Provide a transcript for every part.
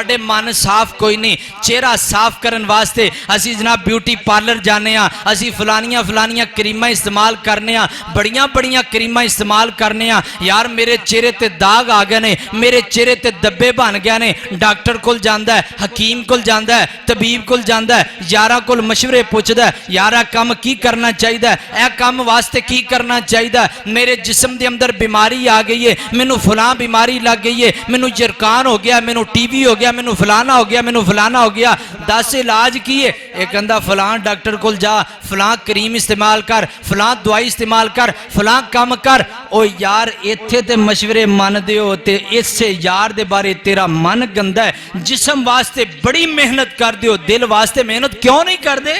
साडे मन साफ कोई नहीं। चेहरा साफ करन वास्ते असी जनाब ब्यूटी पार्लर जाने, असी फलानियां फलानियां क्रीमां इस्तेमाल करने, बड़ियां बड़ियां क्रीमां इस्तेमाल करने। यार मेरे चेहरे ते दाग आ गए ने, मेरे चेहरे ते धब्बे बन गए ने। डॉक्टर कोल जांदा है, हकीम कोल जांदा है, तबीब कोल जांदा है, यारां कोल मशवरे पुछदा है, यारा काम की करना चाहिए, ए काम वास्ते की करना चाहिए, मेरे जिस्म के अंदर बीमारी आ गई है, मैनू फलां बीमारी लग गई है, मैनू जरकान हो गया, मैनू टीवी हो गया, मैनू फलाना हो गया, मैनू फलाना हो गया। दस इलाज की है? एक कहंदा फलां डॉक्टर कोल जा, फलां क्रीम इस्तेमाल कर, फलां दवाई इस्तेमाल कर, फलां काम कर। ओ यार इत्थे ते मशवरे मनदे हो ते इसे यार दे बारे तेरा मन गंदा है। जिस्म वास्ते बड़ी मेहनत कर दो, दिल वास्ते मेहनत क्यों नहीं कर दे?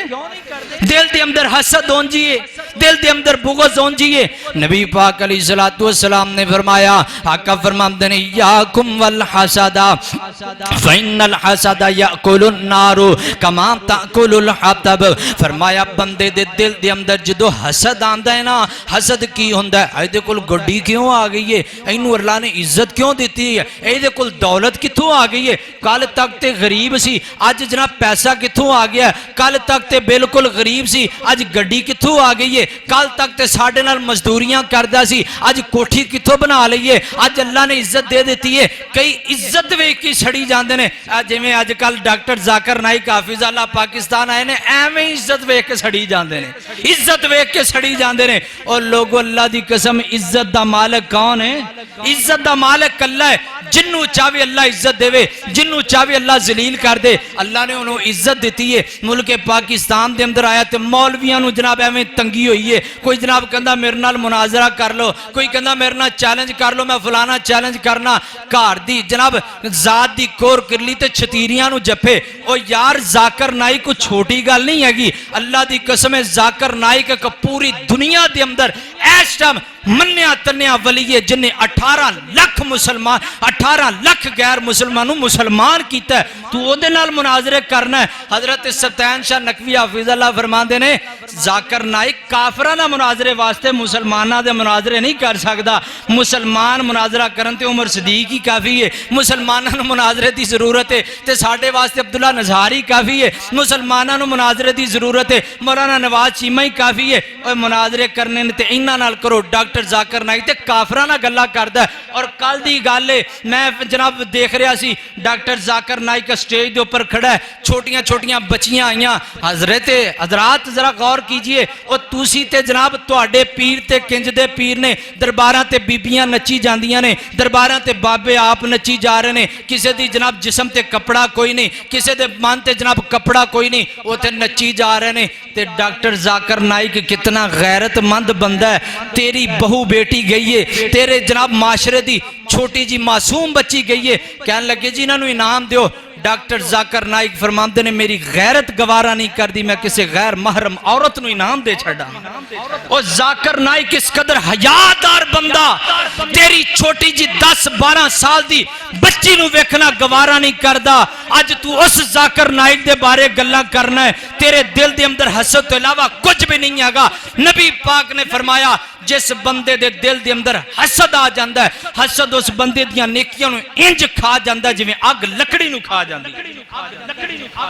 दिल के अंदर हसद होंजी है, दिल के अंदर बुग़्ज़ होंजी है। नबी पाक अलैहिस्सलातु वस्सलाम ने फरमाया, आका फरमाते हैं याकुम वल हसदा फइन्नल हसदा याकुलुन नारु कमा ताकुलुल हतब। फरमाया बंदे दे दिल के अंदर जो हसद आंदा है ना, हसद की होंदा है? इहदे कोल गड्डी क्यों आ गई है, इनू अल्लाह ने इज्जत क्यों दी है, इहदे कोल दौलत कित्थों आ गई है, कल तक ते गरीब सी अज जनाब पैसा कित्थों आ गया, कल तक ते बिल्कुल गरीब सी अज गड्डी कित्थों आ गई है, कल तक ते साडे नाल मजदूरियां करदा सी अज कोठी कित्थों बना लई है, अज अल्लाह ने इज्जत दे दी है। कई इज्जत वेख के छड़ी जांदे ने, जिवें अजकल डॉक्टर जाकिर नाइक हाफिज़ पाकिस्तान आए ने, एवें इज्जत वेख के छड़ी जांदे ने, इज्जत वेख के छड़ी जांदे ने। और लोगों अल्लाह दी कसम इज्जत दा मालिक कौन है? इज्जत दा मालिक अल्लाह है। जिन्नू चाहे अल्लाह इज्जत देवे, जिन्नू चाहे अल्लाह जलील कर दे। अल्लाह ने उन्होंने इज्जत दी है। मुल्क पाकिस्तान के अंदर आया तो मौलवियां नू जनाब एवें तंगी हुई है। कोई जनाब कहता मेरे नाल मुनाजरा कर लो, कोई कहता मेरे नाल चैलेंज कर लो, मैं फलाना चैलेंज करना। घर दी जनाब जात दी कोर कर ली तो छतीरियां नू जफे। ओ यार जाकिर नाइक को छोटी गल नहीं हैगी। अल्लाह दी कसम है जाकिर नाइक एक पूरी दुनिया के अंदर इस टाइम मन्निया तन्निया वली है जिन्हें 18 लाख मुसलमान 18 लाख गैर मुसलमानों मुसलमान किया। तू ओदे नाल मुनाजरे करना है। हजरत सल्तान शाह नकवी हाफिज़ल्लाह फरमाते ने जाकिर नाइक काफरां दा मुनाजरे वास्ते मुसलमानां दे मुनाजरे नहीं कर सकदा। मुसलमान मुनाजरा करन ते उमर सदीक ही काफ़ी है। मुसलमानां नूं मुनाजरे की जरूरत है ते साडे वास्ते अब्दुल्ला नज़ारी काफ़ी है। मुसलमानां नूं मुनाजरे की जरूरत है, मौलाना नवाज चीमा ही काफ़ी है। और मुनाजरे करने ने ते इन्हां नाल करो। डॉक्टर जाकिर नाइक ते काफरां नाल गल्लां करदा। और कल दी गल है मैं जनाब देख रहा सी डॉक्टर जाकिर नाइक स्टेज के उपर खड़ा है, छोटियां छोटियां बच्चियां आईयां। हजरात जरा गौर कीजिए, और तुसी ते जनाब तुहाडे पीर ते किंज दे पीर ने, दरबारां ते बीबियां नची जांदियां ने, दरबारां ते बाबे आप नची जा रहे ने। किसी दी जनाब जिस्म ते कपड़ा कोई नहीं, किसी दे मन ते जनाब कपड़ा कोई नहीं, उत्थे नची जा रहे ने। ते डॉक्टर जाकिर नाइक कितना गैरतमंद बंदा है। तेरी बहू बेटी गई है, तेरे जनाब माशरे दी छोटी जी मासूम बच्ची गई है, कहने लगे जी इन्होंने इनाम दो। डॉक्टर जाकिर नाइक फरमाते ने मेरी गैरत गवारा नहीं करती, मैं किसी गैर महरम औरत नूं इनाम दे छड़ा। और जाकिर नाइक इस कदर हयादार बंदा, तेरी छोटी जी 10-12 साल दी बच्ची नूं वेखना गवारा नहीं करता। अज तू उस जाकिर नाइक दे बारे गल्लां करना है, तेरे दिल दे अंदर हसद तो इलावा कुछ भी नहीं हैगा। नबी पाक ने फरमाया जिस बंदे दे दिल दे अंदर हसद आ जाता है, हसद उस बंदे दियां नेकियां नूं इंज खा जाता जिवें अग लकड़ी नूं खा जाती।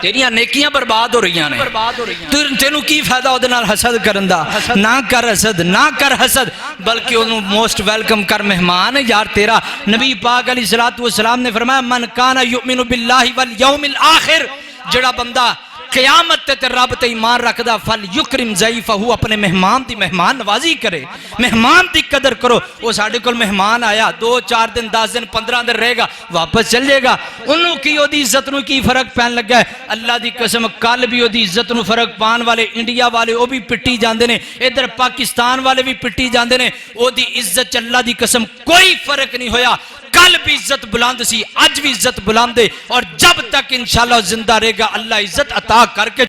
तेरियां नेकियां बर्बाद हो रही ने। तेनू की फायदा उहदे नाल हसद करन दा? ना कर हसद, ना कर हसद, बल्कि उन्होंने मोस्ट वेलकम कर, मेहमान है यार तेरा। नबी पाक अलैहिस्सलातु वस्सलाम ने फरमाया मन काना युमिनु बिल्लाहि वल यौमिल आखिर, जड़ा बंदा क़यामत ते रब ते ईमान रखदा, फल युकरिम ज़ईफ़हू, अपने मेहमान की मेहमान नवाजी करे, मेहमान की कदर करो। वो साडे कोल मेहमान आया 2-4 दिन 10 दिन 15 दिन रहेगा, वापस चल जाएगा। उन्होंने की ओदी इज्जत नूं की फर्क पैन लगा है? अल्लाह की कसम कल भी ओदी इज्जत नूं फर्क पाने वाले इंडिया वाले वो भी पिट्टी जाते हैं, इधर पाकिस्तान वाले भी पिट्टी जाते हैं। ओदी इज्जत अल्लाह की कसम कोई फर्क नहीं होया। कल भी इज्जत बुलंद सी, अज भी इज्जत बुलंद है, और जब तक इंशाअल्लाह जिंदा रहेगा अल्लाह इज्जत अता करके